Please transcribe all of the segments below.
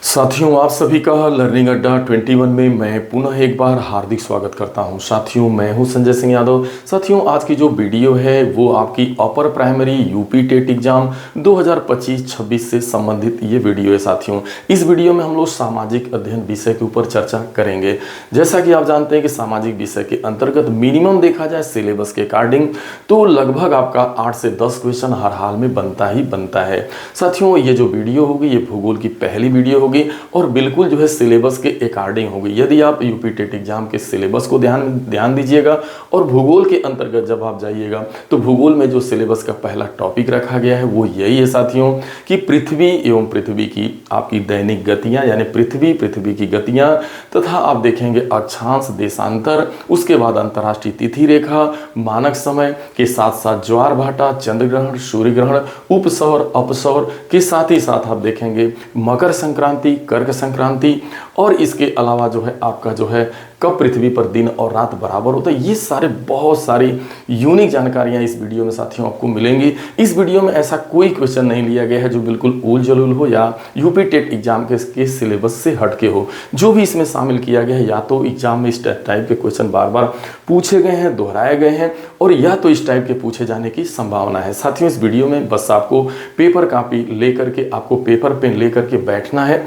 साथियों, आप सभी का लर्निंग अड्डा 21 में मैं पुनः एक बार हार्दिक स्वागत करता हूं। साथियों, मैं हूं संजय सिंह यादव। साथियों, आज की जो वीडियो है वो आपकी upper primary UP TET exam 2025-26 से संबंधित ये वीडियो है। साथियों, इस वीडियो में हम लोग सामाजिक अध्ययन विषय के ऊपर चर्चा करेंगे। जैसा कि आप जानते हैं कि सामाजिक विषय के अंतर्गत मिनिमम देखा जाए सिलेबस के अकॉर्डिंग तो लगभग आपका 8 से 10 क्वेश्चन हर हाल में बनता ही बनता है। साथियों, ये जो वीडियो होगी ये भूगोल की पहली वीडियो होगी और बिल्कुल जो है सिलेबस के अकॉर्डिंग होगी। यदि आप यूपी टेट एग्जाम के सिलेबस को ध्यान दीजिएगा और भूगोल के अंतर्गत जब आप जाइएगा तो भूगोल में जो सिलेबस का पहला टॉपिक रखा गया है वो यही है साथियों कि पृथ्वी एवं पृथ्वी की आपकी दैनिक गतियां, यानी पृथ्वी की गतियां तथा आप देखेंगे अक्षांश, देशांतर, उसके बाद अंतर्राष्ट्रीय तिथि रेखा, मानक समय के साथ साथ ज्वार भाटा, चंद्र ग्रहण, सूर्य ग्रहण, उपसौर, अपसौर के साथ ही साथ आप देखेंगे मकर संक्रांति, कर्क संक्रांति और इसके अलावा जो है आपका जो है कब पृथ्वी पर दिन और रात बराबर होता है। ये सारे बहुत सारी यूनिक जानकारियां इस वीडियो में साथियों आपको मिलेंगी। इस वीडियो में ऐसा कोई क्वेश्चन नहीं लिया गया है जो बिल्कुल उल जलूल हो या यूपी टेट एग्जाम के सिलेबस से हटके हो। जो भी इसमें शामिल किया गया है या तो एग्जाम में इस टाइप के क्वेश्चन बार बार पूछे गए हैं, दोहराए गए हैं और या तो इस टाइप के पूछे जाने की संभावना है। साथियों, इस वीडियो में बस आपको पेपर कॉपी लेकर के आपको पेपर पेन लेकर के बैठना है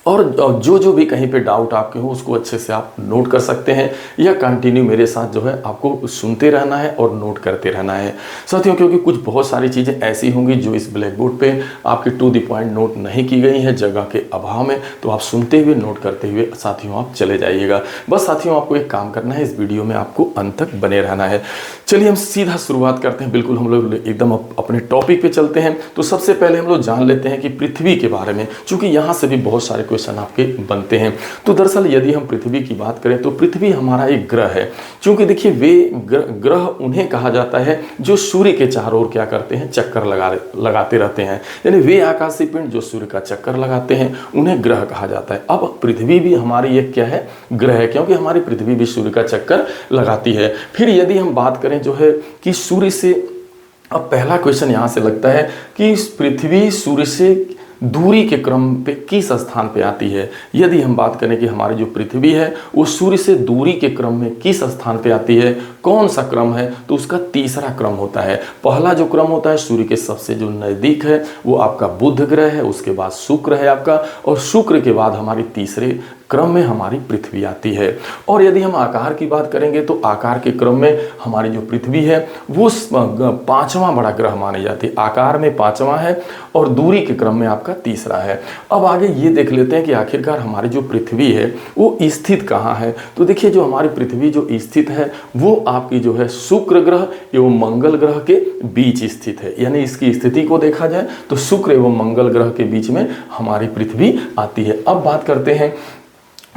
और जो भी कहीं पे डाउट आपके हो उसको अच्छे से आप नोट कर सकते हैं या कंटिन्यू मेरे साथ जो है आपको सुनते रहना है और नोट करते रहना है साथियों, क्योंकि कुछ बहुत सारी चीज़ें ऐसी होंगी जो इस ब्लैक बोर्ड पे आपके टू द पॉइंट नोट नहीं की गई हैं जगह के अभाव में। तो आप सुनते हुए नोट करते हुए साथियों आप चले जाइएगा। बस साथियों, आपको एक काम करना है, इस वीडियो में आपको अंत तक बने रहना है। चलिए हम सीधा शुरुआत करते हैं। बिल्कुल हम लोग एकदम अपने टॉपिक पे चलते हैं। तो सबसे पहले हम लोग जान लेते हैं कि पृथ्वी के बारे में, चूंकि यहाँ से भी बहुत सारे क्वेश्चन आपके बनते हैं। तो दरअसल यदि हम पृथ्वी की बात करें तो पृथ्वी हमारा एक ग्रह है। क्योंकि देखिए वे ग्रह उन्हें कहा जाता है जो सूर्य के चारों ओर क्या करते हैं, चक्कर लगाते रहते हैं। यानी वे आकाशीय पिंड जो सूर्य का चक्कर लगाते हैं उन्हें ग्रह कहा जाता है। अब पृथ्वी भी हमारी एक क्या है, ग्रह है, क्योंकि हमारी पृथ्वी भी सूर्य का चक्कर लगाती है। फिर यदि हम बात करें जो है कि सूर्य से, अब पहला क्वेश्चन यहां से लगता है कि पृथ्वी सूर्य से दूरी के क्रम पे किस स्थान पे आती है। यदि हम बात करें कि हमारी जो पृथ्वी है वो सूर्य से दूरी के क्रम में किस स्थान पे आती है, कौन सा क्रम है, तो उसका तीसरा क्रम होता है। पहला जो क्रम होता है सूर्य के सबसे जो नज़दीक है वो आपका बुध ग्रह है, उसके बाद शुक्र है आपका, और शुक्र के बाद हमारी तीसरे क्रम में हमारी पृथ्वी आती है। और यदि हम आकार की बात करेंगे तो आकार के क्रम में हमारी जो पृथ्वी है वो पांचवा बड़ा ग्रह मानी जाती है। आकार में पांचवा है और दूरी के क्रम में आपका तीसरा है। अब आगे ये देख लेते हैं कि आखिरकार हमारी जो पृथ्वी है वो स्थित कहाँ है। तो देखिए जो हमारी पृथ्वी जो स्थित है वो आपकी जो है शुक्र ग्रह एवं मंगल ग्रह के बीच स्थित है। यानी इसकी स्थिति को देखा जाए तो शुक्र एवं मंगल ग्रह के बीच में हमारी पृथ्वी आती है। अब बात करते हैं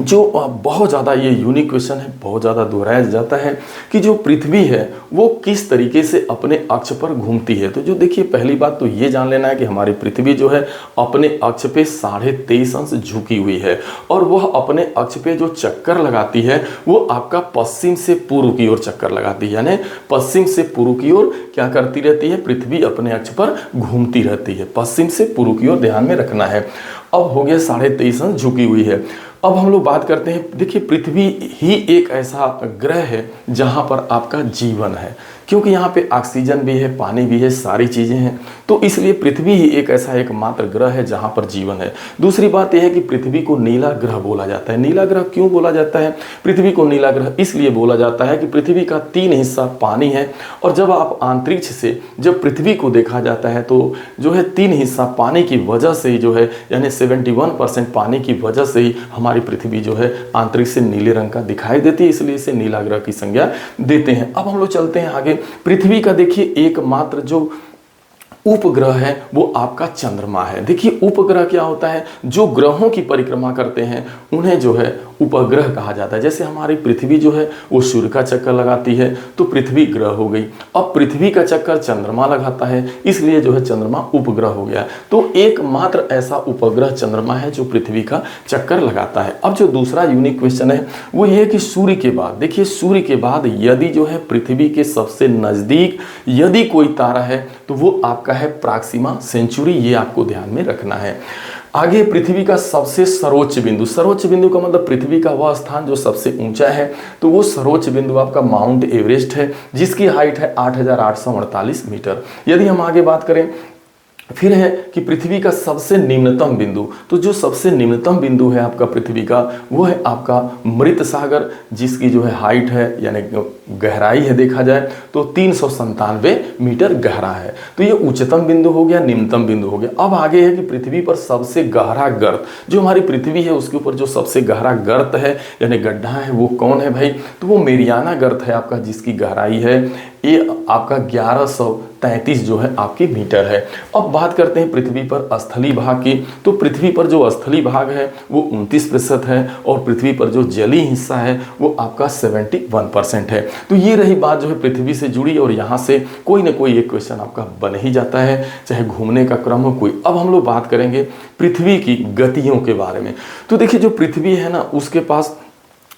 जो बहुत ज़्यादा ये यूनिक क्वेश्चन है, बहुत ज़्यादा दोहराया जाता है कि जो पृथ्वी है वो किस तरीके से अपने अक्ष पर घूमती है। तो जो देखिए पहली बात तो ये जान लेना है कि हमारी पृथ्वी जो है अपने अक्ष पे 23.5 अंश झुकी हुई है और वह अपने अक्ष पे जो चक्कर लगाती है वो आपका पश्चिम से पूर्व की ओर चक्कर लगाती है। यानी पश्चिम से पूर्व की ओर क्या करती रहती है, पृथ्वी अपने अक्ष पर घूमती रहती है। पश्चिम से पूर्व की ओर ध्यान में रखना है। अब हो गया 23.5 अंश झुकी हुई है। अब हम लोग बात करते हैं, देखिए पृथ्वी ही एक ऐसा ग्रह है जहां पर आपका जीवन है, क्योंकि यहाँ पे ऑक्सीजन भी है, पानी भी है, सारी चीज़ें हैं। तो इसलिए पृथ्वी ही एक ऐसा एकमात्र ग्रह है जहाँ पर जीवन है। दूसरी बात यह है कि पृथ्वी को नीला ग्रह बोला जाता है। नीला ग्रह क्यों बोला जाता है पृथ्वी को नीला ग्रह? इसलिए बोला जाता है कि पृथ्वी का 3 हिस्सा पानी है और जब आप अंतरिक्ष से जब पृथ्वी को देखा जाता है तो जो है 3 हिस्सा पानी की वजह से ही जो है, यानी 71% पानी की वजह से ही हमारी पृथ्वी जो है अंतरिक्ष से नीले रंग का दिखाई देती है, इसलिए इसे नीला ग्रह की संज्ञा देते हैं। अब हम लोग चलते हैं आगे। पृथ्वी का देखिए एकमात्र जो उपग्रह है वो आपका चंद्रमा है। देखिए उपग्रह क्या होता है, जो ग्रहों की परिक्रमा करते हैं उन्हें जो है उपग्रह कहा जाता है। जैसे हमारी पृथ्वी जो है वो सूर्य का चक्कर लगाती है तो पृथ्वी ग्रह हो गई। अब पृथ्वी का चक्कर चंद्रमा लगाता है, इसलिए जो है चंद्रमा उपग्रह हो गया। तो एकमात्र ऐसा उपग्रह चंद्रमा है जो पृथ्वी का चक्कर लगाता है। अब जो दूसरा यूनिक क्वेश्चन है वो ये है कि सूर्य के बाद, देखिए सूर्य के बाद यदि जो है पृथ्वी के सबसे नजदीक यदि कोई तारा है तो वो आपका है प्रॉक्सिमा सेंचुरी। ये आपको ध्यान में रखना है। आगे पृथ्वी का सबसे सर्वोच्च बिंदु, सर्वोच्च बिंदु का मतलब पृथ्वी का वह स्थान जो सबसे ऊंचा है, तो वो सर्वोच्च बिंदु आपका माउंट एवरेस्ट है, जिसकी हाइट है 8,848 मीटर। यदि हम आगे बात करें, फिर है कि पृथ्वी का सबसे निम्नतम बिंदु, तो जो सबसे निम्नतम बिंदु है आपका पृथ्वी का, वो है आपका मृत सागर, जिसकी जो है हाइट है यानी गहराई है देखा जाए तो 397 मीटर गहरा है। तो ये उच्चतम बिंदु हो गया, निम्नतम बिंदु हो गया। अब आगे है कि पृथ्वी पर सबसे गहरा गर्त, जो हमारी पृथ्वी है उसके ऊपर जो सबसे गहरा गर्त है यानी गड्ढा है, वो कौन है भाई, तो वो मेरियाना गर्त है आपका, जिसकी गहराई है ये आपका 1133 जो है आपकी मीटर है। अब बात करते हैं पृथ्वी पर स्थलीय भाग की, तो पृथ्वी पर जो स्थलीय भाग है वो 29% है और पृथ्वी पर जो जलीय हिस्सा है वो आपका 71% है। तो ये रही बात जो है पृथ्वी से जुड़ी, और यहाँ से कोई ना कोई एक क्वेश्चन आपका बन ही जाता है, चाहे घूमने का क्रम हो कोई। अब हम लोग बात करेंगे पृथ्वी की गतियों के बारे में। तो देखिए जो पृथ्वी है ना, उसके पास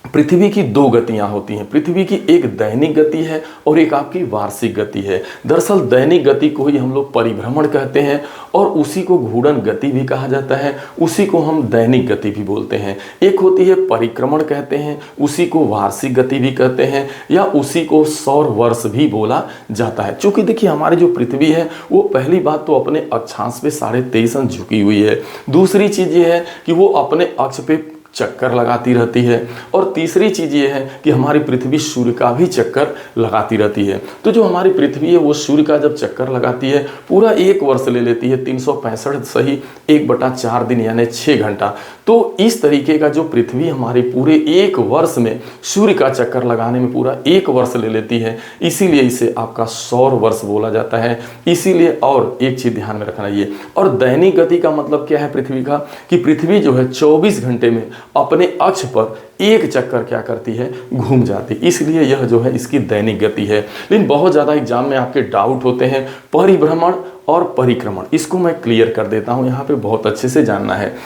पृथ्वी की दो गतियां होती हैं। पृथ्वी की एक दैनिक गति है और एक आपकी वार्षिक गति है। दरअसल दैनिक गति को ही हम लोग परिभ्रमण कहते हैं और उसी को घूर्णन गति भी कहा जाता है, उसी को हम दैनिक गति भी बोलते हैं। एक होती है परिक्रमण कहते हैं, उसी को वार्षिक गति भी कहते हैं, या उसी को सौर वर्ष भी बोला जाता है। चूंकि देखिए हमारी जो पृथ्वी है वो पहली बात तो अपने अक्षांश पे 23.5 अंश झुकी हुई है। दूसरी चीज ये है कि वो अपने अक्ष पे चक्कर लगाती रहती है, और तीसरी चीज ये है कि हमारी पृथ्वी सूर्य का भी चक्कर लगाती रहती है। तो जो हमारी पृथ्वी है वो सूर्य का जब चक्कर लगाती है पूरा एक वर्ष ले लेती है, 365 सही 1/4 दिन यानी 6 घंटा। तो इस तरीके का जो पृथ्वी हमारे पूरे एक वर्ष में सूर्य का चक्कर लगाने में पूरा एक वर्ष ले लेती है, इसीलिए इसे आपका सौर वर्ष बोला जाता है। इसीलिए और एक चीज ध्यान में रखना ये, और दैनिक गति का मतलब क्या है पृथ्वी का, कि पृथ्वी जो है 24 घंटे में अपने अक्ष पर एक चक्कर क्या करती है, घूम जाती, इसलिए यह जो है इसकी दैनिक गति है। लेकिन बहुत ज़्यादा एग्जाम में आपके डाउट होते हैं परिभ्रमण और परिक्रमण, इसको मैं क्लियर कर देता हूँ, यहाँ पे बहुत अच्छे से जानना है।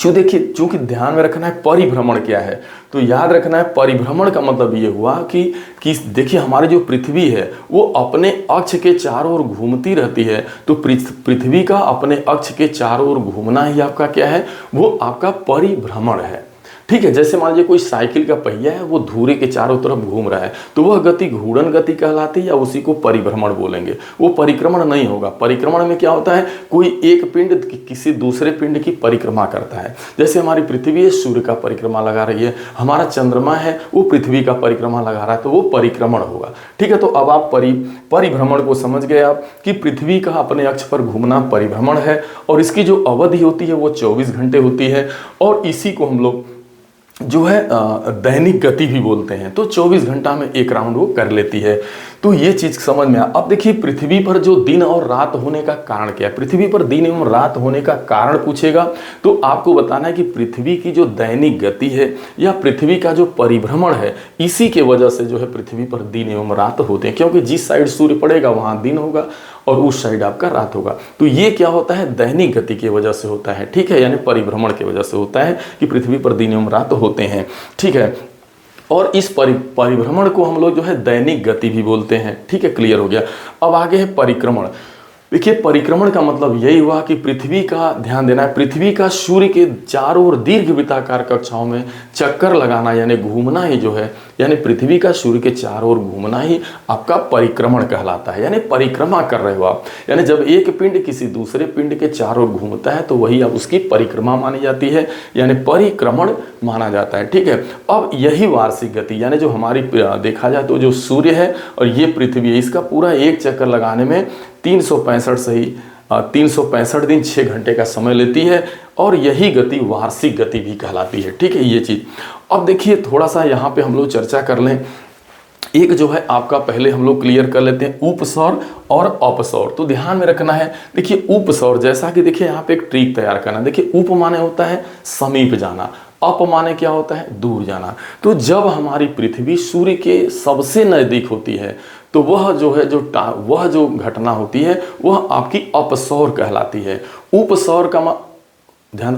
देखिए चूंकि ध्यान में रखना है परिभ्रमण क्या है, तो याद रखना है परिभ्रमण का मतलब ये हुआ कि देखिए हमारी जो पृथ्वी है वो अपने अक्ष के चारों ओर घूमती रहती है। तो पृथ्वी का अपने अक्ष के चारों ओर घूमना ही आपका क्या है, वो आपका परिभ्रमण है। ठीक है, जैसे मान लीजिए कोई साइकिल का पहिया है वो धुरे के चारों तरफ घूम रहा है, तो वह गति घूर्णन गति कहलाती है, या उसी को परिभ्रमण बोलेंगे, वो परिक्रमण नहीं होगा। परिक्रमण में क्या होता है, कोई एक पिंड किसी दूसरे पिंड की परिक्रमा करता है। जैसे हमारी पृथ्वी है सूर्य का परिक्रमा लगा रही है, हमारा चंद्रमा है वो पृथ्वी का परिक्रमा लगा रहा है, तो वो परिक्रमण होगा। ठीक है, तो अब आप परिभ्रमण को समझ गए आप कि पृथ्वी का अपने अक्ष पर घूमना परिभ्रमण है, और इसकी जो अवधि होती है वो 24 घंटे होती है, और इसी को हम लोग जो है दैनिक गति भी बोलते हैं। तो 24 घंटा में एक राउंड वो कर लेती है। तो ये चीज समझ में आ। अब देखिए पृथ्वी पर जो दिन और रात होने का कारण क्या है, पृथ्वी पर दिन एवं रात होने का कारण पूछेगा तो आपको बताना है कि पृथ्वी की जो दैनिक गति है या पृथ्वी का जो परिभ्रमण है, इसी के वजह से जो है पृथ्वी पर दिन एवं रात होते हैं, क्योंकि जिस साइड सूर्य पड़ेगा वहां दिन होगा और उस साइड आपका रात होगा। तो ये क्या होता है, दैनिक गति की वजह से होता है। ठीक है, यानी परिभ्रमण की वजह से होता है कि पृथ्वी पर दिन एवं रात होते हैं। ठीक है, और इस परिभ्रमण को हम लोग जो है दैनिक गति भी बोलते हैं। ठीक है, क्लियर हो गया। अब आगे है परिक्रमण। देखिए परिक्रमण का मतलब यही हुआ कि पृथ्वी का, ध्यान देना है, पृथ्वी का सूर्य के चारों ओर दीर्घ वृत्ताकार कक्षाओं में चक्कर लगाना यानी घूमना ही जो है, यानी पृथ्वी का सूर्य के चारों ओर घूमना ही आपका परिक्रमण कहलाता है। यानी परिक्रमा कर रहे हो आप, यानी जब एक पिंड किसी दूसरे पिंड के चारों ओर घूमता है तो वही अब उसकी परिक्रमा मानी जाती है, यानी परिक्रमण माना जाता है। ठीक है, अब यही वार्षिक गति, यानी जो हमारी देखा जाए तो जो सूर्य है और ये पृथ्वी है, इसका पूरा एक चक्कर लगाने में 365 दिन 6 घंटे का समय लेती है, और यही गति वार्षिक गति भी कहलाती है। ठीक है, ये चीज। अब देखिए थोड़ा सा यहाँ पे हम लोग चर्चा कर लें। एक जो है आपका पहले हम लोग क्लियर कर लेते हैं उपसौर और अपसौर। तो ध्यान में रखना है, देखिए उपसौर जैसा कि देखिए यहाँ पे एक ट्रिक तैयार करना। देखिए उप माने होता है समीप जाना, अप माने क्या होता है, दूर जाना। तो जब हमारी पृथ्वी सूर्य के सबसे नजदीक होती है तो वह जो है वह जो घटना होती है वह आपकी अपसौर कहलाती है। उपसौर का ध्यान,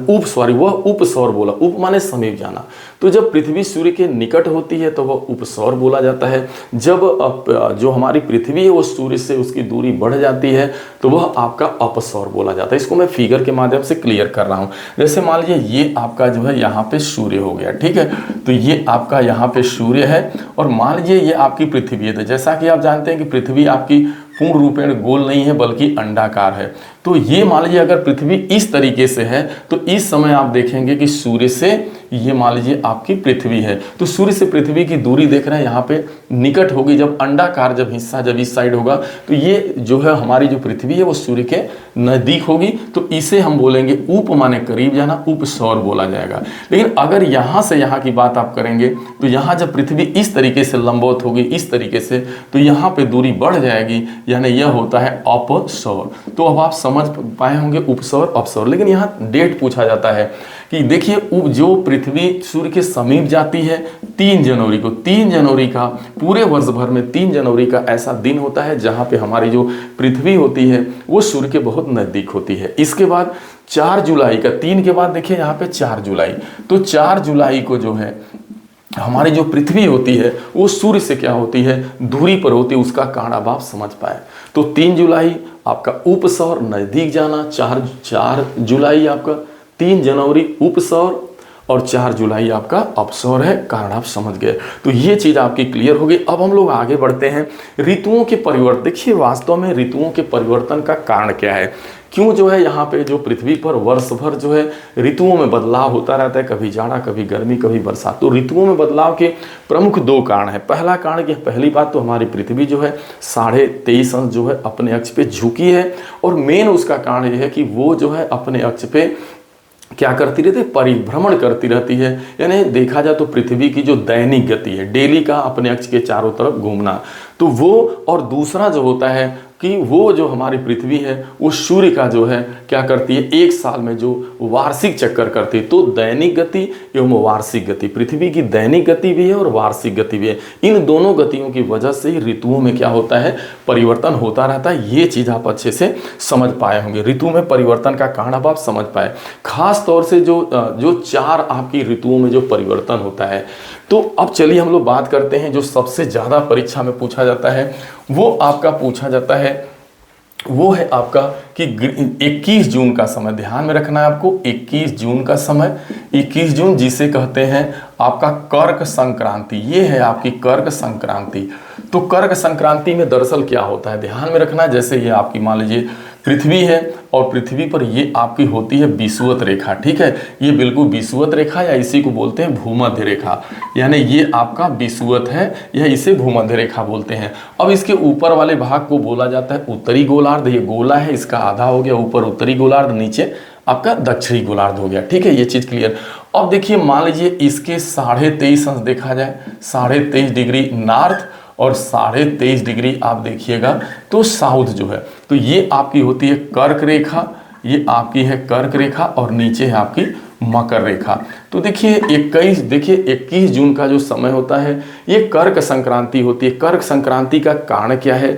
वह उपसौर बोला। उप माने समीप जाना। तो जब पृथ्वी सूर्य के निकट होती है तो वह उपसौर बोला जाता है। जब जो हमारी पृथ्वी है वो सूर्य से उसकी दूरी बढ़ जाती है तो वह आपका अपसौर बोला जाता है। इसको मैं फिगर के माध्यम से क्लियर कर रहा हूँ। जैसे मान लीजिए ये आपका जो है यहाँ पे सूर्य हो गया, ठीक है। तो ये आपका यहाँ पे सूर्य है और मान लीजिए ये आपकी पृथ्वी है। तो जैसा कि आप जानते हैं कि पृथ्वी आपकी पूर्ण रूपेण गोल नहीं है बल्कि अंडाकार है। तो ये मान लीजिए अगर पृथ्वी इस तरीके से है तो इस समय आप देखेंगे कि सूर्य से ये मान लीजिए आपकी पृथ्वी है। तो सूर्य से पृथ्वी की दूरी देख रहे हैं यहाँ पे निकट होगी। जब अंडाकार जब हिस्सा जब इस साइड होगा तो ये जो है हमारी जो पृथ्वी है वो सूर्य के नजदीक होगी। तो इसे हम बोलेंगे उप माने करीब जाना, उपसौर बोला जाएगा। लेकिन अगर यहाँ से यहाँ की बात आप करेंगे तो यहाँ जब पृथ्वी इस तरीके से लंबवत होगी इस तरीके से तो यहाँ पे दूरी बढ़ जाएगी, यानी यह होता है अपसौर। तो अब आप समझ पाए होंगे उपसौर अपसौर। लेकिन यहाँ डेट पूछा जाता है कि देखिए जो पृथ्वी सूर्य के समीप जाती है 3 जनवरी को, 3 जनवरी का पूरे वर्ष भर में 3 जनवरी का ऐसा दिन होता है जहाँ पे हमारी जो पृथ्वी होती है वो सूर्य के बहुत नज़दीक होती है। इसके बाद 4 जुलाई का, 3 के बाद देखिए यहाँ पे 4 जुलाई, तो 4 जुलाई को जो है हमारी जो पृथ्वी होती है वो सूर्य से क्या होती है, दूरी पर होती है। उसका कारण अब आप समझ पाए। तो 3 जुलाई आपका उपसौर नज़दीक जाना, 4 जुलाई आपका, 3 जनवरी उपसौर और 4 जुलाई आपका अपसौर है। कारण आप समझ गए। तो ये चीज़ आपकी क्लियर हो गई। अब हम लोग आगे बढ़ते हैं ऋतुओं के परिवर्तन। देखिए वास्तव में ऋतुओं के परिवर्तन का कारण क्या है, क्यों जो है यहाँ पे जो पृथ्वी पर वर्ष भर जो है ऋतुओं में बदलाव होता रहता है, कभी जाड़ा कभी गर्मी कभी बरसात। तो ऋतुओं में बदलाव के प्रमुख 2 कारण है। पहला कारण कि पहली बात तो हमारी पृथ्वी जो है 23.5 अंश जो है अपने अक्ष पे झुकी है और मेन उसका कारण यह है कि वो जो है अपने अक्ष पे क्या करती रहती है, परिभ्रमण करती रहती है। यानी देखा जाए तो पृथ्वी की जो दैनिक गति है, डेली का अपने अक्ष के चारों तरफ घूमना, तो वो, और दूसरा जो होता है कि वो जो हमारी पृथ्वी है वो सूर्य का जो है क्या करती है, एक साल में जो वार्षिक चक्कर करती है। तो दैनिक गति एवं वार्षिक गति, पृथ्वी की दैनिक गति भी है और वार्षिक गति भी है। इन दोनों गतियों की वजह से ही ऋतुओं में क्या होता है, परिवर्तन होता रहता है। ये चीज़ आप अच्छे से समझ पाए होंगे। ऋतु में परिवर्तन का कारण अब आप समझ पाए। खास तौर से जो 4 आपकी ऋतुओं में जो परिवर्तन होता है। तो अब चलिए हम लोग बात करते हैं जो सबसे ज़्यादा परीक्षा में पूछा जाता है, वो आपका पूछा जाता है, वो है आपका कि 21 जून का समय। ध्यान में रखना है आपको, 21 जून का समय, 21 जून जिसे कहते हैं आपका कर्क संक्रांति। ये है आपकी कर्क संक्रांति। तो कर्क संक्रांति में दरअसल क्या होता है, ध्यान में रखना है। जैसे ये आपकी मान लीजिए पृथ्वी है और पृथ्वी पर ये आपकी होती है विषुवत रेखा, ठीक है। ये बिल्कुल विषुवत रेखा या इसी को बोलते हैं भूमध्य रेखा, यानी ये आपका विषुवत है या इसे भूमध्य रेखा बोलते हैं। अब इसके ऊपर वाले भाग को बोला जाता है उत्तरी गोलार्ध। ये गोला है, इसका आधा हो गया ऊपर उत्तरी गोलार्ध, नीचे आपका दक्षिणी गोलार्ध हो गया, ठीक है। ये चीज़ क्लियर। अब देखिए मान लीजिए इसके 23.5 अंश देखा जाए, 23.5 डिग्री नॉर्थ और 23.5 डिग्री आप देखिएगा तो साउथ जो है, तो ये आपकी होती है कर्क रेखा, ये आपकी है कर्क रेखा और नीचे है आपकी मकर रेखा। तो देखिए 21 जून का जो समय होता है ये कर्क संक्रांति होती है। कर्क संक्रांति का कारण क्या है,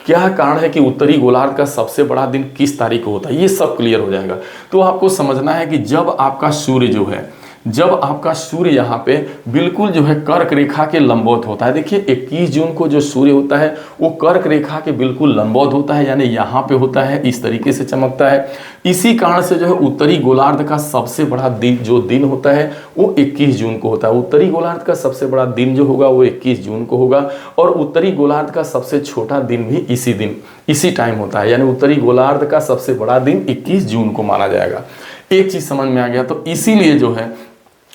क्या कारण है कि उत्तरी गोलार्ध का सबसे बड़ा दिन किस तारीख को होता है, ये सब क्लियर हो जाएगा। तो आपको समझना है कि जब आपका सूर्य जो है, जब आपका सूर्य यहाँ पे बिल्कुल जो है कर्क रेखा के लंबवत होता है। देखिए 21 जून को जो सूर्य होता है वो कर्क रेखा के बिल्कुल लंबवत होता है, यानी यहाँ पे होता है, इस तरीके से चमकता है। इसी कारण से जो है उत्तरी गोलार्ध का सबसे बड़ा दिन होता है वो 21 जून को होता है। उत्तरी गोलार्ध का सबसे बड़ा दिन जो होगा वो 21 जून को होगा और उत्तरी गोलार्ध का सबसे छोटा दिन भी इसी टाइम होता है, यानी उत्तरी गोलार्ध का सबसे बड़ा दिन 21 जून को माना जाएगा। एक चीज समझ में आ गया। तो इसीलिए जो है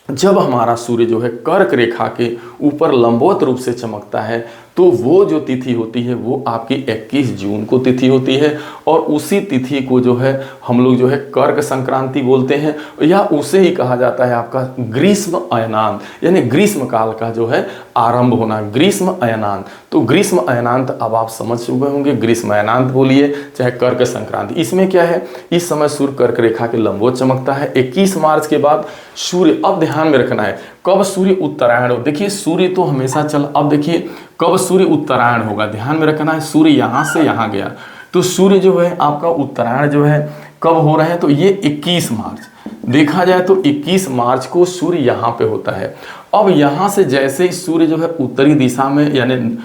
जब हमारा सूर्य जो है कर्क रेखा के ऊपर लंबवत रूप से चमकता है तो वो जो तिथि होती है वो आपकी 21 जून को तिथि होती है और उसी तिथि को जो है हम लोग जो है कर्क संक्रांति बोलते हैं, या उसे ही कहा जाता है आपका ग्रीष्म अयनांत, यानी ग्रीष्म काल का जो है आरंभ होना, ग्रीष्म अयनांत। तो ग्रीष्म अयनांत अब आप समझ चुके होंगे, ग्रीष्म अयनांत बोलिए चाहे कर्क संक्रांति। इसमें क्या है, इस समय सूर्य कर्क रेखा के लंबवत चमकता है। 21 मार्च के बाद सूर्य, अब ध्यान में रखना है कब सूर्य उत्तरायण हो। देखिए सूर्य तो हमेशा अब देखिए कब सूर्य उत्तरायण होगा, ध्यान में रखना है। सूर्य यहाँ से यहाँ गया तो सूर्य जो है आपका उत्तरायण जो है कब हो रहे हैं, तो ये 21 मार्च, देखा जाए तो 21 मार्च को सूर्य यहाँ पे होता है। अब यहाँ से जैसे ही सूर्य जो है उत्तरी दिशा में यानी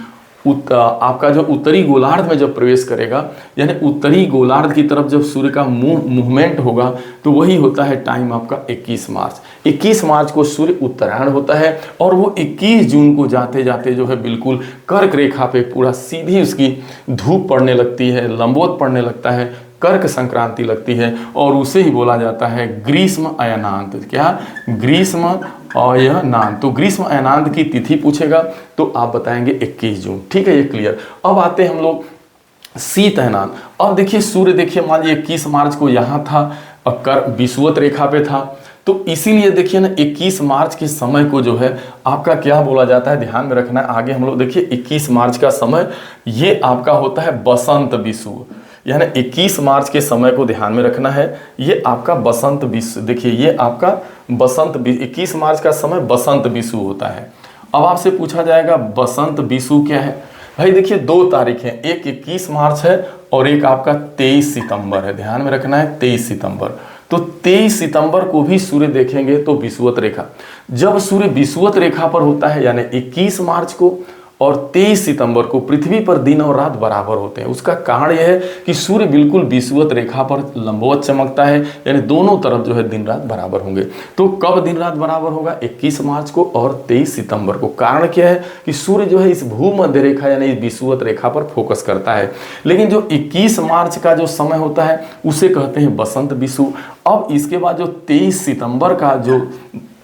आपका जो उत्तरी गोलार्ध में जब प्रवेश करेगा, यानी उत्तरी गोलार्ध की तरफ जब सूर्य का मूवमेंट होगा, तो वही होता है टाइम आपका 21 मार्च। 21 मार्च को सूर्य उत्तरायण होता है और वो 21 जून को जाते जाते जो है बिल्कुल कर्क रेखा पे पूरा सीधी उसकी धूप पड़ने लगती है, लंबवत पड़ने लगता है, कर्क संक्रांति लगती है और उसे ही बोला जाता है ग्रीष्म अयनांत। क्या? ग्रीष्म अयनांत। तो ग्रीष्म अयनांत की तिथि पूछेगा तो आप बताएंगे 21 जून। ठीक है, ये क्लियर। अब आते हैं हम लोग शीत अयनांत। अब देखिए सूर्य, देखिए मान लीजिए 21 मार्च को यहाँ था और विषुवत रेखा पे था, तो इसीलिए देखिए ना 21 मार्च के समय को जो है आपका क्या बोला जाता है, ध्यान में रखना है। आगे हम लोग देखिए 21 मार्च का समय ये आपका होता है बसंत विषुव, यानी 21 मार्च के समय को ध्यान में रखना है। ये आपका बसंत विषुव, देखिए ये आपका बसंत 21 मार्च का समय बसंत विषुव होता है। अब आपसे पूछा जाएगा बसंत विषुव क्या है? भाई देखिए 2 तारीख है, एक 21 मार्च है और एक आपका 23 सितंबर है। ध्यान में रखना है 23 सितंबर। तो 23 सितंबर को भी सूर्य देखेंगे तो विषुवत रेखा, जब सूर्य विषुवत रेखा पर होता है यानी 21 मार्च को और 23 सितंबर को पृथ्वी पर दिन और रात बराबर होते हैं। उसका कारण यह है कि सूर्य बिल्कुल विषुवत रेखा पर लंबवत चमकता है, यानी दोनों तरफ जो है दिन रात बराबर होंगे। तो कब दिन रात बराबर होगा? 21 मार्च को और 23 सितंबर को। कारण क्या है कि सूर्य जो है इस भूमध्य रेखा यानी विषुवत रेखा पर फोकस करता है। लेकिन जो 21 मार्च का जो समय होता है उसे कहते हैं बसंत विषुव। अब इसके बाद जो 23 सितंबर का जो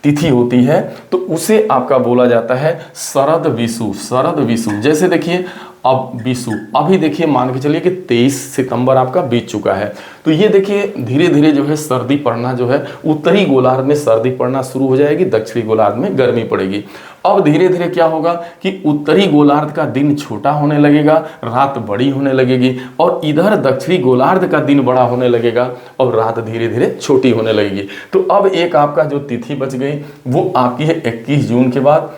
तिथि होती है तो उसे आपका बोला जाता है शरद विषुव। शरद विषुव जैसे देखिए अब विषुव, अभी देखिए मान के चलिए कि 23 सितंबर आपका बीत चुका है, तो ये देखिए धीरे धीरे जो है सर्दी पड़ना जो है उत्तरी गोलार्ध में सर्दी पड़ना शुरू हो जाएगी, दक्षिणी गोलार्ध में गर्मी पड़ेगी। अब धीरे धीरे क्या होगा कि उत्तरी गोलार्ध का दिन छोटा होने लगेगा, रात बड़ी होने लगेगी और इधर दक्षिणी गोलार्ध का दिन बड़ा होने लगेगा और रात धीरे धीरे छोटी होने लगेगी। तो अब एक आपका जो तिथि बच गई वो आपकी है 21 जून के बाद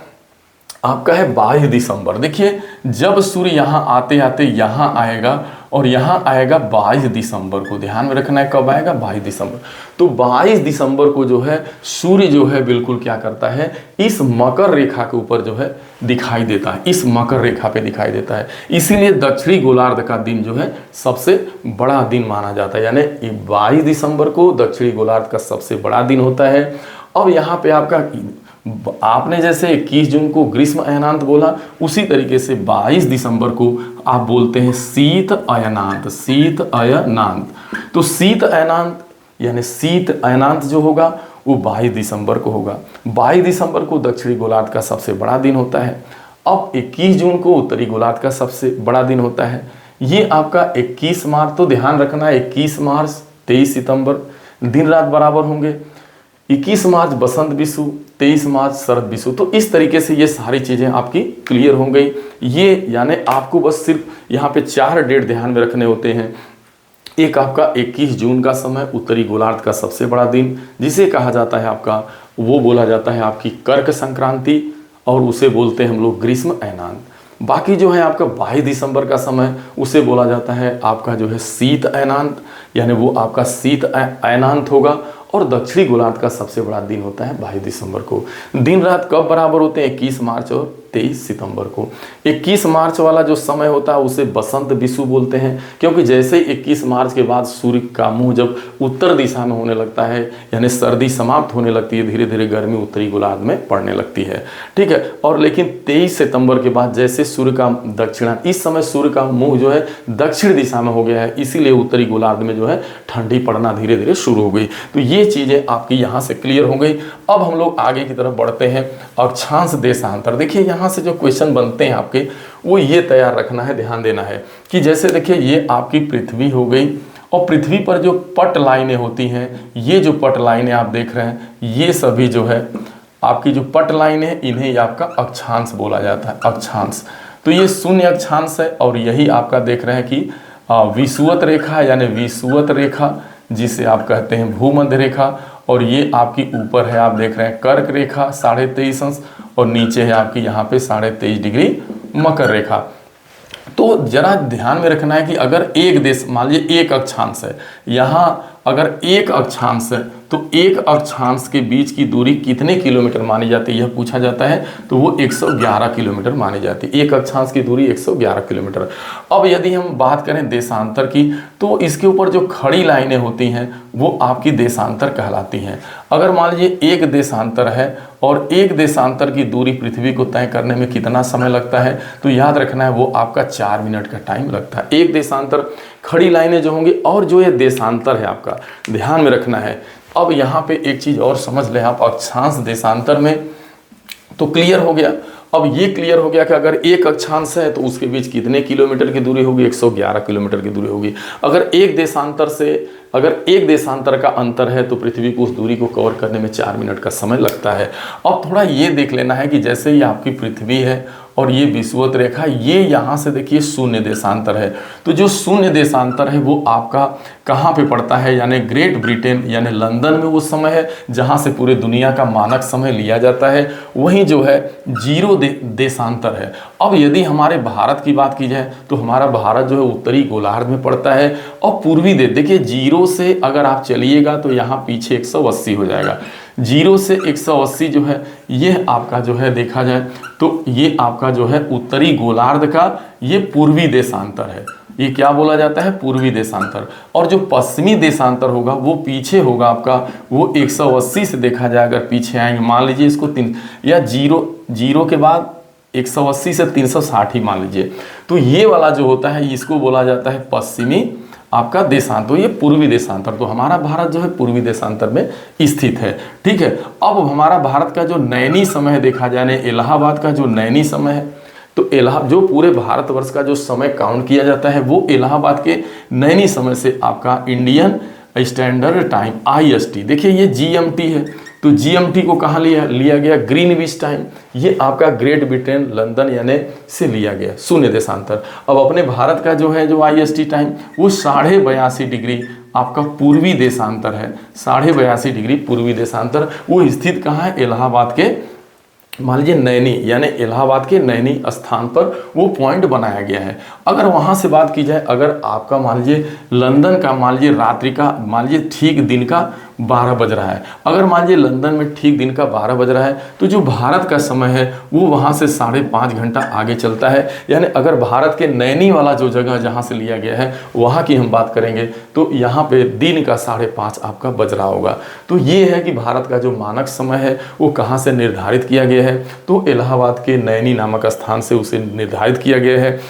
आपका है 22 दिसंबर। देखिए जब सूर्य यहाँ आते आते यहाँ आएगा और यहाँ आएगा 22 दिसंबर को। ध्यान में रखना है कब आएगा? 22 दिसंबर। तो 22 दिसंबर को जो है सूर्य जो है बिल्कुल क्या करता है, इस मकर रेखा के ऊपर जो है दिखाई देता है, इस मकर रेखा पे दिखाई देता है। इसीलिए दक्षिणी गोलार्ध का दिन जो है सबसे बड़ा दिन माना जाता है, यानी 22 दिसंबर को दक्षिणी गोलार्ध का सबसे बड़ा दिन होता है। अब यहाँ पे आपने जैसे 21 जून को ग्रीष्म अयनांत बोला, उसी तरीके से 22 दिसंबर को आप बोलते हैं शीत अयनांत। शीत अयनांत। तो शीत अयनांत यानी शीत अयनांत जो होगा वो 22 दिसंबर को होगा। 22 दिसंबर को दक्षिणी गोलार्ध का सबसे बड़ा दिन होता है। अब 21 जून को उत्तरी गोलार्ध का सबसे बड़ा दिन होता है। ये आपका 21 मार्च, तो ध्यान रखना है 21 मार्च 23 सितंबर दिन रात बराबर होंगे। 21 मार्च बसंत विषुव, 23 मार्च शरद विषुव। तो इस तरीके से ये सारी चीज़ें आपकी क्लियर हो गई। ये यानी आपको बस सिर्फ यहाँ पे 4 डेट ध्यान में रखने होते हैं। एक आपका 21 जून का समय उत्तरी गोलार्ध का सबसे बड़ा दिन जिसे कहा जाता है आपका, वो बोला जाता है आपकी कर्क संक्रांति और उसे बोलते हैं हम लोग ग्रीष्म अयनांत। बाकी जो है आपका 22 दिसंबर का समय उसे बोला जाता है आपका जो है शीत अयनांत, यानी वो आपका शीत अयनांत होगा। और दक्षिणी गोलार्ध का सबसे बड़ा दिन होता है 22 दिसंबर को। दिन रात कब बराबर होते हैं? 21 मार्च और 23 सितंबर को। 21 मार्च वाला जो समय होता है उसे बसंत विषुव बोलते हैं, क्योंकि जैसे ही 21 मार्च के बाद सूर्य का मुंह जब उत्तर दिशा में होने लगता है यानी सर्दी समाप्त होने लगती है, धीरे धीरे गर्मी उत्तरी गोलार्ध में पड़ने लगती है। ठीक है। और लेकिन 23 सितंबर के बाद जैसे सूर्य का इस समय सूर्य का मुंह जो है दक्षिण दिशा में हो गया है, इसीलिए उत्तरी गोलार्ध में जो है ठंडी पड़ना धीरे धीरे शुरू हो गई। तो ये चीजें आपकी यहाँ से क्लियर हो गई। अब हम लोग आगे की तरफ बढ़ते हैं। अक्षांश देशांतर, देखिए यहाँ से जो क्वेश्चन बनते हैं आपके वो ये तैयार रखना है, ध्यान देना है कि जैसे देखिए ये आपकी पृथ्वी हो गई और पृथ्वी पर जो पट लाइनें होती हैं, ये जो पट लाइनें आप देख रहे हैं, ये सभी जो है आपकी जो पट लाइनें हैं इन्हें आपका अक्षांश बोला जाता है। अक्षांश, तो ये शून्य अक्षांश है और यही आपका देख रहे हैं कि विषुवत रेखा यानी विषुवत रेखा जिसे आप कहते हैं भूमध्य रेखा, और ये आपकी ऊपर है आप देख रहे हैं कर्क रेखा 23.5 अंश और नीचे है आपकी यहाँ पे 23.5 डिग्री मकर रेखा। तो जरा ध्यान में रखना है कि अगर एक देश मान लीजिए एक अक्षांश है, यहाँ अगर एक अक्षांश है तो एक अक्षांश के बीच की दूरी कितने किलोमीटर मानी जाती है, यह पूछा जाता है। तो वो 111 किलोमीटर मानी जाती है। एक अक्षांश की दूरी 111 किलोमीटर। अब यदि हम बात करें देशांतर की, तो इसके ऊपर जो खड़ी लाइनें होती हैं वो आपकी देशांतर कहलाती हैं। अगर मान लीजिए एक देशांतर है और एक देशांतर की दूरी पृथ्वी को तय करने में कितना समय लगता है, तो याद रखना है वो आपका 4 मिनट का टाइम लगता है। एक देशांतर, खड़ी लाइनें जो होंगी और जो ये देशांतर है आपका ध्यान में रखना है। अब यहाँ पे एक चीज और समझ लें आप, अक्षांश देशांतर में तो क्लियर हो गया। अब ये क्लियर हो गया कि अगर एक अक्षांश है तो उसके बीच कितने किलोमीटर की दूरी होगी, 111 किलोमीटर की दूरी होगी। अगर एक देशांतर का अंतर है तो पृथ्वी को उस दूरी को कवर करने में 4 मिनट का समय लगता है। अब थोड़ा ये देख लेना है कि जैसे ही आपकी पृथ्वी है और ये विषुवत रेखा, ये यहाँ से देखिए शून्य देशांतर है। तो जो शून्य देशांतर है वो आपका कहाँ पे पड़ता है, यानी ग्रेट ब्रिटेन यानी लंदन में वो समय है जहाँ से पूरे दुनिया का मानक समय लिया जाता है। वहीं जो है 0 देशांतर है। अब यदि हमारे भारत की बात की जाए तो हमारा भारत जो है उत्तरी गोलार्ध में पड़ता है और पूर्वी देखिए 0 से अगर आप चलिएगा तो यहाँ पीछे 180 हो जाएगा। 0 से 180 जो है ये आपका जो है देखा जाए तो ये आपका जो है उत्तरी गोलार्ध का ये पूर्वी देशांतर है। ये क्या बोला जाता है, पूर्वी देशांतर। और जो पश्चिमी देशांतर होगा वो पीछे होगा आपका, वो 180 से देखा जाए अगर पीछे आएंगे, मान लीजिए इसको 3 या 0 के बाद 180 से 360 ही मान लीजिए, तो ये वाला जो होता है इसको बोला जाता है पश्चिमी आपका देशांतर, ये पूर्वी देशांतर। तो हमारा भारत जो है पूर्वी देशांतर में स्थित है। ठीक है। अब हमारा भारत का जो नैनी समय है देखा जाए, इलाहाबाद का जो नैनी समय है, तो जो पूरे भारतवर्ष का जो समय काउंट किया जाता है वो इलाहाबाद के नैनी समय से आपका इंडियन स्टैंडर्ड टाइम IST, देखिए ये GMT है। तो GMT को कहाँ लिया गया, ग्रीनविच टाइम। ये आपका ग्रेट ब्रिटेन लंदन यानी से लिया गया शून्य देशांतर। अब अपने भारत का जो है जो IST टाइम वो 82.5 डिग्री आपका पूर्वी देशांतर है। 82.5 डिग्री पूर्वी देशांतर। वो स्थित कहाँ है, इलाहाबाद के मान लीजिए नैनी यानी इलाहाबाद के नैनी स्थान पर वो पॉइंट बनाया गया है। अगर वहाँ से बात की जाए, अगर आपका मान लीजिए लंदन का मान लीजिए रात्रि का मान लीजिए ठीक दिन का 12 बज रहा है, अगर मान लीजिए लंदन में ठीक दिन का 12 बज रहा है तो जो भारत का समय है वो वहाँ से 5.5 घंटा आगे चलता है। यानी अगर भारत के नैनी वाला जो जगह जहाँ से लिया गया है वहाँ की हम बात करेंगे तो यहाँ पे दिन का 5.5 आपका बज रहा होगा। तो ये है कि भारत का जो मानक समय है वो कहाँ से निर्धारित किया गया है, तो इलाहाबाद के नैनी नामक स्थान से उसे निर्धारित किया गया है।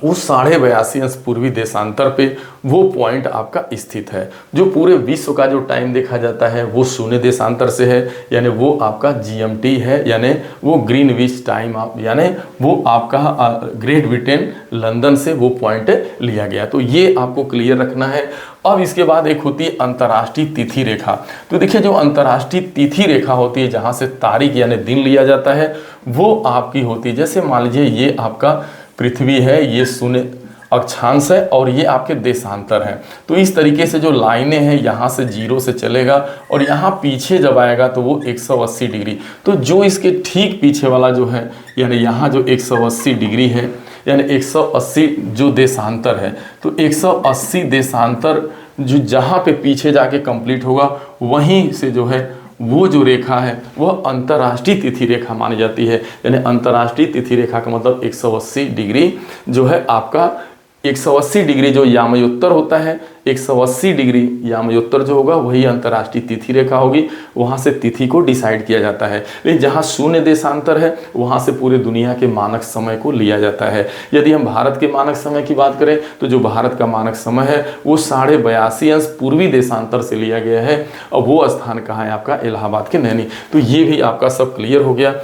वो 82.5 पूर्वी देशांतर पे वो पॉइंट आपका स्थित है। जो पूरे विश्व का जो टाइम देखा जाता है वो शून्य देशांतर से है, यानी वो आपका GMT है, यानी वो ग्रीनविच टाइम यानी वो आपका ग्रेट ब्रिटेन लंदन से वो पॉइंट लिया गया। तो ये आपको क्लियर रखना है। अब इसके बाद एक होती है अंतर्राष्ट्रीय तिथि रेखा। तो देखिए जो अंतर्राष्ट्रीय तिथि रेखा होती है जहाँ से तारीख यानी दिन लिया जाता है वो आपकी होती है, जैसे मान लीजिए ये आपका पृथ्वी है, ये शून्य अक्षांश है और ये आपके देशांतर है। तो इस तरीके से जो लाइनें हैं यहाँ से 0 से चलेगा और यहाँ पीछे जब आएगा तो वो 180 डिग्री। तो जो इसके ठीक पीछे वाला जो है यानी यहाँ जो 180 डिग्री है यानी 180 जो देशांतर है, तो 180 देशांतर जो जहाँ पे पीछे जाके कंप्लीट होगा वहीं से जो है वो जो रेखा है वह अंतर्राष्ट्रीय तिथि रेखा मानी जाती है। यानी अंतर्राष्ट्रीय तिथि रेखा का मतलब 180 डिग्री जो है आपका 180 डिग्री जो यामयोत्तर होता है, 180 डिग्री यामयोत्तर जो होगा वही अंतर्राष्ट्रीय तिथि रेखा होगी। वहाँ से तिथि को डिसाइड किया जाता है। लेकिन जहाँ शून्य देशांतर है वहाँ से पूरे दुनिया के मानक समय को लिया जाता है। यदि हम भारत के मानक समय की बात करें तो जो भारत का मानक समय है वो 82.5 पूर्वी देशांतर से लिया गया है और वो स्थान कहाँ है आपका, इलाहाबाद के नैनी। तो ये भी आपका सब क्लियर हो गया।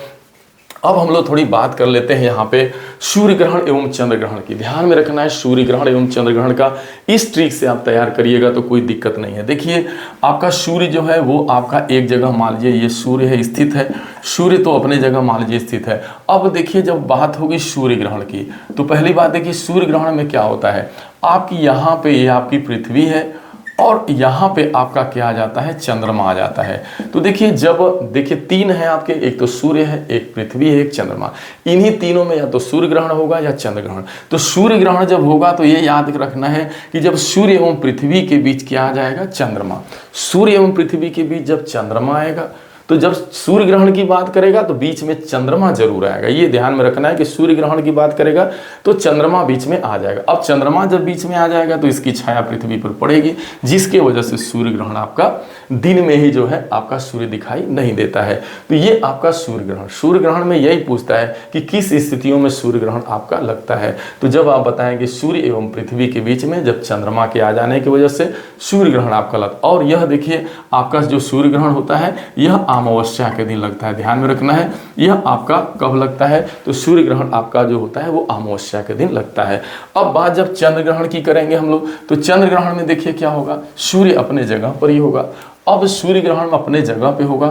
अब हम लोग थोड़ी बात कर लेते हैं यहाँ पे सूर्य ग्रहण एवं चंद्र ग्रहण की। ध्यान में रखना है सूर्य ग्रहण एवं चंद्र ग्रहण का इस ट्रिक से आप तैयार करिएगा तो कोई दिक्कत नहीं है। देखिए आपका सूर्य जो है वो आपका एक जगह मान लीजिए ये सूर्य है स्थित है, सूर्य तो अपने जगह मान लीजिए स्थित है। अब देखिए जब बात होगी सूर्य ग्रहण की तो पहली बात देखिए सूर्य ग्रहण में क्या होता है, आपकी यहाँ पे ये आपकी पृथ्वी है और यहाँ पे आपका क्या आ जाता है, चंद्रमा आ जाता है। तो देखिए देखिए तीन है आपके, एक तो सूर्य है, एक पृथ्वी है, एक चंद्रमा। इन्हीं तीनों में या तो सूर्य ग्रहण होगा या चंद्र ग्रहण। तो सूर्य ग्रहण जब होगा तो ये याद रखना है कि जब सूर्य एवं पृथ्वी के बीच क्या आ जाएगा, चंद्रमा। सूर्य एवं पृथ्वी के बीच जब चंद्रमा आएगा, तो जब सूर्य ग्रहण की बात करेगा तो बीच में चंद्रमा जरूर आएगा। ये ध्यान में रखना है कि सूर्य ग्रहण की बात करेगा तो चंद्रमा बीच में आ जाएगा। अब चंद्रमा जब बीच में आ जाएगा तो इसकी छाया पृथ्वी पर पड़ेगी, जिसके वजह से सूर्य ग्रहण आपका दिन में ही जो है आपका सूर्य दिखाई नहीं देता है। तो ये आपका सूर्य ग्रहण। सूर्य ग्रहण में यही पूछता है कि किस स्थितियों में सूर्य ग्रहण आपका लगता है। तो जब आप बताएंगे सूर्य एवं पृथ्वी के बीच में जब चंद्रमा के आ जाने की वजह से सूर्य ग्रहण आपका लगता है। और यह देखिए आपका जो सूर्य ग्रहण होता है यह अमावस्या के दिन लगता है। ध्यान में रखना है, यह आपका कब लगता है, तो सूर्य ग्रहण आपका जो होता है वो अमावस्या के दिन लगता है। अब बात जब चंद्र ग्रहण की करेंगे हम लोग, तो चंद्र ग्रहण में देखिए क्या होगा, सूर्य अपने जगह पर ही होगा। अब सूर्य ग्रहण अपने जगह पे होगा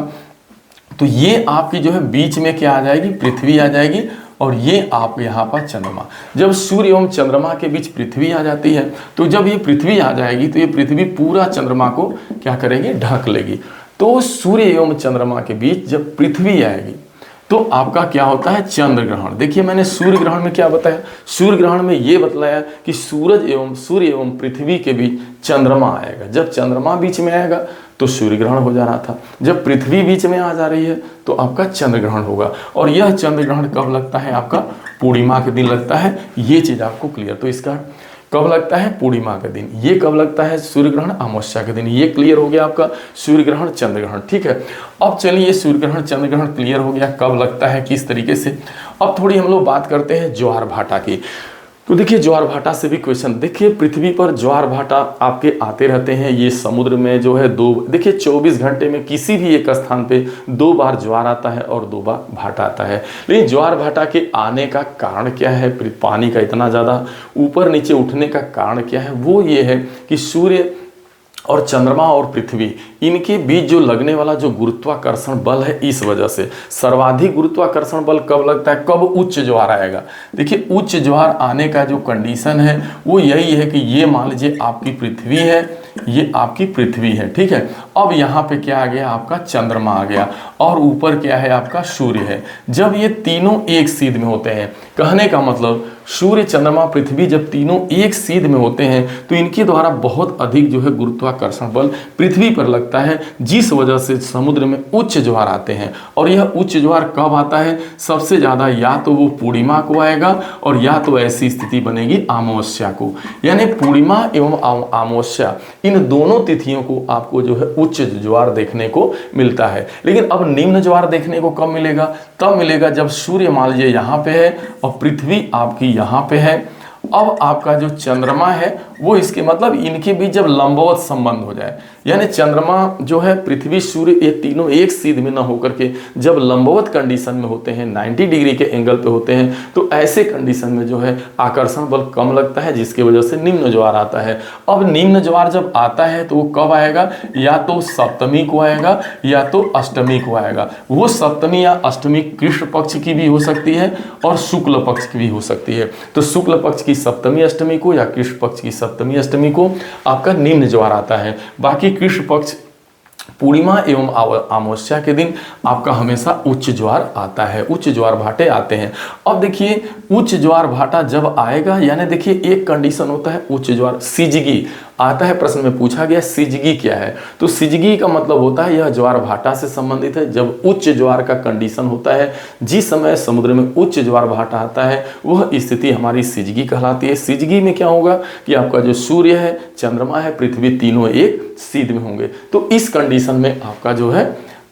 तो ये आपकी जो है बीच में क्या आ जाएगी, पृथ्वी आ जाएगी, और ये आप यहाँ पर चंद्रमा। जब सूर्य एवं चंद्रमा के बीच पृथ्वी आ जाती है, तो जब ये पृथ्वी आ जाएगी तो ये पृथ्वी पूरा चंद्रमा को क्या करेगी, ढक लेगी। तो सूर्य एवं चंद्रमा के बीच जब पृथ्वी आएगी तो आपका क्या होता है, चंद्र ग्रहण। देखिए मैंने सूर्य ग्रहण में क्या बताया, सूर्य ग्रहण में ये बतलाया कि सूर्य एवं पृथ्वी के बीच चंद्रमा आएगा। जब चंद्रमा बीच में आएगा तो सूर्य ग्रहण हो जा रहा था, जब पृथ्वी बीच में आ जा रही है तो आपका चंद्र ग्रहण होगा। और यह चंद्र ग्रहण कब लगता है, आपका पूर्णिमा के दिन लगता है। ये चीज आपको क्लियर, तो इसका कब लगता है, पूर्णिमा के दिन। ये कब लगता है, सूर्य ग्रहण अमावस्या के दिन। ये क्लियर हो गया आपका सूर्य ग्रहण चंद्र ग्रहण। ठीक है, अब चलिए सूर्य ग्रहण चंद्र ग्रहण क्लियर हो गया, कब लगता है, किस तरीके से। अब थोड़ी हम लोग बात करते हैं ज्वार भाटा की। तो देखिए ज्वार भाटा से भी क्वेश्चन, देखिए पृथ्वी पर ज्वार भाटा आपके आते रहते हैं। ये समुद्र में जो है देखिए 24 घंटे में किसी भी एक स्थान पे 2 बार ज्वार आता है और 2 बार भाटा आता है। लेकिन ज्वार भाटा के आने का कारण क्या है, पानी का इतना ज़्यादा ऊपर नीचे उठने का कारण क्या है, वो ये है कि सूर्य और चंद्रमा और पृथ्वी इनके बीच जो लगने वाला जो गुरुत्वाकर्षण बल है, इस वजह से सर्वाधिक गुरुत्वाकर्षण बल कब लगता है, कब उच्च ज्वार आएगा। देखिए उच्च ज्वार आने का जो कंडीशन है वो यही है कि ये मान लीजिए आपकी पृथ्वी है, ये आपकी पृथ्वी है, ठीक है। अब यहाँ पे क्या आ गया, आपका चंद्रमा आ गया, और ऊपर क्या है, आपका सूर्य है। जब ये तीनों एक सीध में होते हैं, कहने का मतलब सूर्य चंद्रमा पृथ्वी जब तीनों एक सीध में होते हैं तो इनके द्वारा बहुत अधिक जो है गुरुत्वाकर्षण बल पृथ्वी पर लगता है, जिस वजह से समुद्र में उच्च ज्वार आते हैं। और यह उच्च ज्वार कब आता है, सबसे ज़्यादा या तो वो पूर्णिमा को आएगा और या तो ऐसी स्थिति बनेगी अमावस्या को। यानी पूर्णिमा एवं अमावस्या इन दोनों तिथियों को आपको जो है उच्च ज्वार देखने को मिलता है। लेकिन अब निम्न ज्वार देखने को कब मिलेगा, तब मिलेगा जब सूर्य मान लीजिए यहाँ पे है और पृथ्वी आपकी यहाँ पे है। अब आपका जो चंद्रमा है वो इसके मतलब इनके बीच जब लंबवत संबंध हो जाए, यानी चंद्रमा जो है पृथ्वी सूर्य ये तीनों एक सीध में न होकर के जब लंबवत कंडीशन में होते हैं, 90 डिग्री के एंगल पे होते हैं, तो ऐसे कंडीशन में जो है आकर्षण बल कम लगता है, जिसकी वजह से निम्न ज्वार आता है। अब निम्न ज्वार जब आता है तो वो कब आएगा, या तो सप्तमी को आएगा या तो अष्टमी को आएगा। वो सप्तमी या अष्टमी कृष्ण पक्ष की भी हो सकती है और शुक्ल पक्ष की भी हो सकती है। तो शुक्ल पक्ष की सप्तमी अष्टमी को या कृष्ण पक्ष की सप्तमी अष्टमी को आपका निम्न ज्वार आता है। बाकी कृष्ण पक्ष पूर्णिमा एवं अमावस्या के दिन आपका हमेशा उच्च ज्वार आता है, उच्च ज्वार भाटे आते हैं। अब देखिए उच्च ज्वार भाटा जब आएगा, यानी देखिए एक कंडीशन होता है उच्च ज्वार, सिजगी आता है, प्रश्न में पूछा गया सिजगी क्या है। तो सिजगी का मतलब होता है यह ज्वार भाटा से संबंधित है। जब उच्च ज्वार का कंडीशन होता है, जिस समय समुद्र में उच्च ज्वार भाटा आता है, वह स्थिति हमारी सिजगी कहलाती है। सिजगी में क्या होगा कि आपका जो सूर्य है, चंद्रमा है, पृथ्वी तीनों एक सीध में होंगे। तो इस कंडीशन में आपका जो है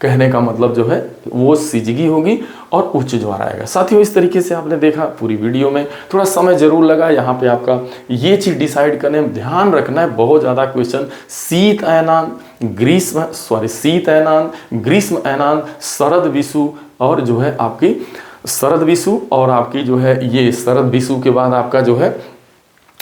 कहने का मतलब जो है वो सिजगी होगी और उच्च ज्वार आएगा। साथियों इस तरीके से आपने देखा पूरी वीडियो में, थोड़ा समय जरूर लगा यहाँ पे आपका ये चीज़ डिसाइड करने में ध्यान रखना है। बहुत ज़्यादा क्वेश्चन शीत अयनान, ग्रीष्म अयनान, शरद विषु और जो है आपकी शरद विषु, और आपकी जो है ये शरद विषु के बाद आपका जो है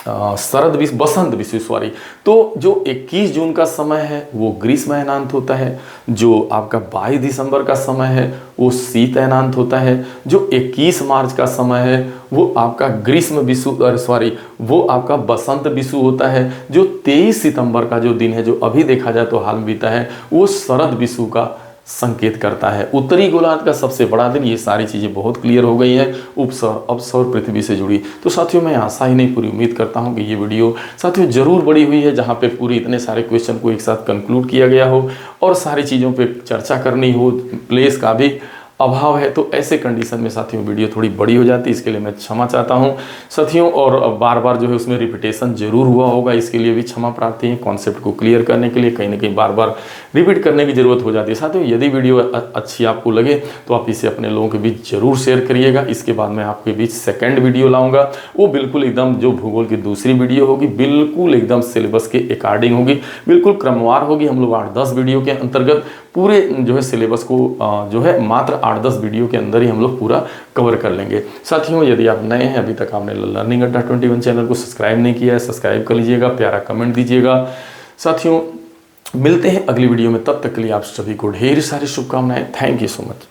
शरद विश्व बसंत विश्व सॉरी। तो जो 21 जून का समय है वो ग्रीष्म अयनांत होता है। जो आपका 22 दिसंबर का समय है वो शीत अयनांत होता है। जो 21 मार्च का समय है वो आपका ग्रीष्म विषु सॉरी वो आपका बसंत विषु होता है। जो 23 सितंबर का जो दिन है जो अभी देखा जाए तो हाल में बीता है वो शरद विषु का संकेत करता है। उत्तरी गोलार्ध का सबसे बड़ा दिन। ये सारी चीज़ें बहुत क्लियर हो गई हैं उपसौर अब सौर पृथ्वी से जुड़ी। तो साथियों मैं आशा ही नहीं पूरी उम्मीद करता हूँ कि ये वीडियो साथियों जरूर बड़ी हुई है, जहाँ पे पूरी इतने सारे क्वेश्चन को एक साथ कंक्लूड किया गया हो और सारी चीज़ों पे चर्चा करनी हो, प्लेस का भी अभाव है। तो ऐसे कंडीशन में साथियों वीडियो थोड़ी बड़ी हो जाती है, इसके लिए मैं क्षमा चाहता हूं साथियों। और बार बार जो है उसमें रिपीटेशन जरूर हुआ होगा, इसके लिए भी क्षमा प्रार्थी है। कॉन्सेप्ट को क्लियर करने के लिए कहीं ना कहीं बार बार रिपीट करने की जरूरत हो जाती है। साथियों यदि वीडियो अच्छी आपको लगे तो आप इसे अपने लोगों के बीच जरूर शेयर करिएगा। इसके बाद मैं आपके बीच सेकेंड वीडियो लाऊंगा, वो बिल्कुल एकदम जो भूगोल की दूसरी वीडियो होगी बिल्कुल एकदम सिलेबस के अकॉर्डिंग होगी, बिल्कुल क्रमवार होगी। हम लोग 8-10 वीडियो के अंतर्गत पूरे जो है सिलेबस को जो है मात्र 8-10 वीडियो के अंदर ही हम लोग पूरा कवर कर लेंगे। साथियों यदि आप नए हैं, अभी तक आपने लर्निंग अड्डा 21 चैनल को सब्सक्राइब नहीं किया है, सब्सक्राइब कर लीजिएगा, प्यारा कमेंट दीजिएगा। साथियों मिलते हैं अगली वीडियो में, तब तक के लिए आप सभी को ढेर सारी शुभकामनाएं। Thank you so much.